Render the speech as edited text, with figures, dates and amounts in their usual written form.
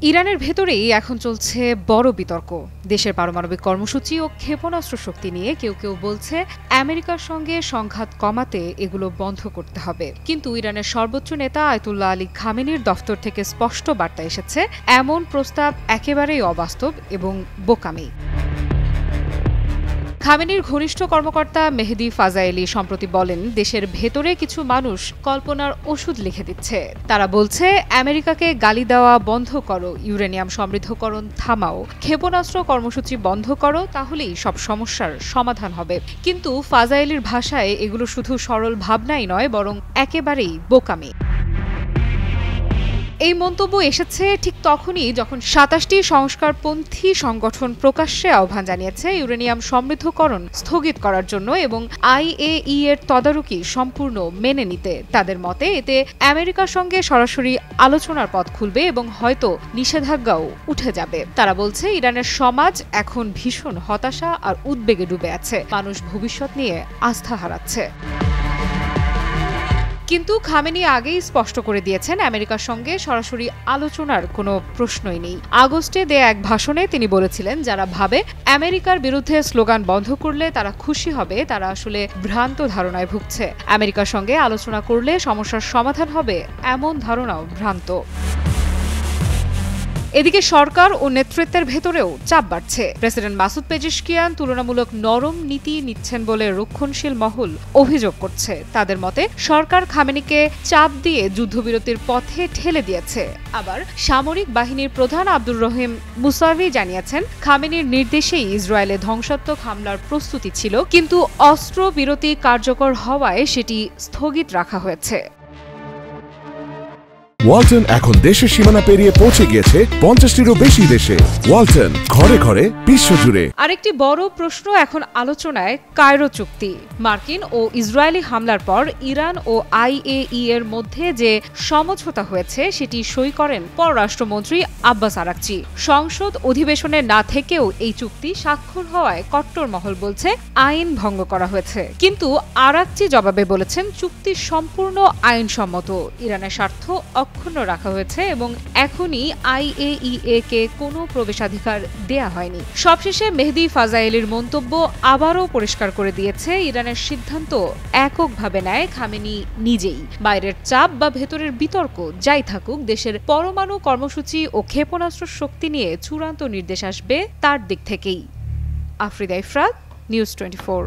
ইরানের ভেতরেই এখন চলছে বড় বিতর্ক। দেশের পারমাণবিক কর্মসূচি ও ক্ষেপণাস্ত্র শক্তি নিয়ে কেউ কেউ বলছে আমেরিকার সঙ্গে সংঘাত কমাতে এগুলো বন্ধ করতে হবে, কিন্তু ইরানের সর্বোচ্চ নেতা আয়াতুল্লাহ আলী খামেনির দফতর থেকে স্পষ্ট বার্তা এসেছে এমন প্রস্তাব একেবারেই অবাস্তব এবং বোকামি। খামেনির ঘনিষ্ঠ কর্মকর্তা মেহেদি ফাজায়েলি সম্প্রতি বলেন, দেশের ভেতরে কিছু মানুষ কল্পনার ওষুধ লিখে দিচ্ছে। তারা বলছে আমেরিকাকে গালি দেওয়া বন্ধ করো, ইউরেনিয়াম সমৃদ্ধকরণ থামাও, ক্ষেপণাস্ত্র কর্মসূচি বন্ধ করো, তাহলেই সব সমস্যার সমাধান হবে। কিন্তু ফাজায়েলির ভাষায় এগুলো শুধু সরল ভাবনাই নয়, বরং একেবারেই বোকামি। এই মন্তব্য এসেছে ঠিক তখনই যখন ২৭টি সংস্কারপন্থী সংগঠন প্রকাশ্যে আহ্বান জানিয়েছে ইউরেনিয়াম সমৃদ্ধকরণ স্থগিত করার জন্য এবং আইএই এর তদারকি সম্পূর্ণ মেনে নিতে। তাদের মতে এতে আমেরিকার সঙ্গে সরাসরি আলোচনার পথ খুলবে এবং হয়তো নিষেধাজ্ঞাও উঠে যাবে। তারা বলছে ইরানের সমাজ এখন ভীষণ হতাশা আর উদ্বেগে ডুবে আছে, মানুষ ভবিষ্যৎ নিয়ে আস্থা হারাচ্ছে। কিন্তু খামেনি আগেই স্পষ্ট করে দিয়েছেন আমেরিকার সঙ্গে সরাসরি আলোচনার কোনো প্রশ্নই নেই। আগস্টে দেয়া এক ভাষণে তিনি বলেছিলেন, যারা ভাবে আমেরিকার বিরুদ্ধে স্লোগান বন্ধ করলে তারা খুশি হবে, তারা আসলে ভ্রান্ত ধারণায় ভুগছে। আমেরিকার সঙ্গে আলোচনা করলে সমস্যার সমাধান হবে, এমন ধারণাও ভ্রান্ত। এদিকে সরকার ও নেতৃত্বের ভেতরেও চাপ বাড়ছে। প্রেসিডেন্ট মাসুদ পেজেশকিয়ান তুলনামূলক নরম নীতি নিচ্ছেন বলে রক্ষণশীল মহল অভিযোগ করছে। তাদের মতে সরকার খামেনিকে চাপ দিয়ে যুদ্ধবিরতির পথে ঠেলে দিয়েছে। আবার সামরিক বাহিনীর প্রধান আব্দুর রহিম মুসাভি জানিয়েছেন, খামেনির নির্দেশেই ইসরায়েলে ধ্বংসাত্মক হামলার প্রস্তুতি ছিল, কিন্তু অস্ত্র বিরতি কার্যকর হওয়ায় সেটি স্থগিত রাখা হয়েছে। ওয়ালটন এখন দেশের সীমানা পেরিয়ে পৌঁছে গিয়েছে ৫০টিরও বেশি দেশে। ওয়ালটন, ঘরে ঘরে বিশ্বজুড়ে। আরেকটি বড় প্রশ্ন এখন আলোচনায় কায়রো চুক্তি। মার্কিন ও ইসরায়েলি হামলার পর ইরান ও আইএই এর মধ্যে যে সমঝোতা হয়েছে সেটি সই করেন পররাষ্ট্রমন্ত্রী আব্বাস আরাকচি। সংসদ অধিবেশনে না থেকেও এই চুক্তি স্বাক্ষর হওয়ায় কট্টর মহল বলছে আইন ভঙ্গ করা হয়েছে। কিন্তু আরাকচি জবাবে বলেছেন, চুক্তি সম্পূর্ণ আইনসম্মত, ইরানের স্বার্থ অক্ষুণ্ণ রাখা হয়েছে এবং এখনই আইএই কে কোনো প্রবেশাধিকার দেয়া হয়নি। সবশেষে মেহেদি ফাজায়েলির মন্তব্য আবারও পরিষ্কার করে দিয়েছে ইরানের সিদ্ধান্ত এককভাবে নেয় খামেনি নিজেই। বাইরের চাপ বা ভেতরের বিতর্ক যাই থাকুক, দেশের পরমাণু কর্মসূচি ও ক্ষেপণাস্ত্র শক্তি নিয়ে চূড়ান্ত নির্দেশ আসবে তার দিক থেকেই। আফরিদা ইফরাত, নিউজ 24।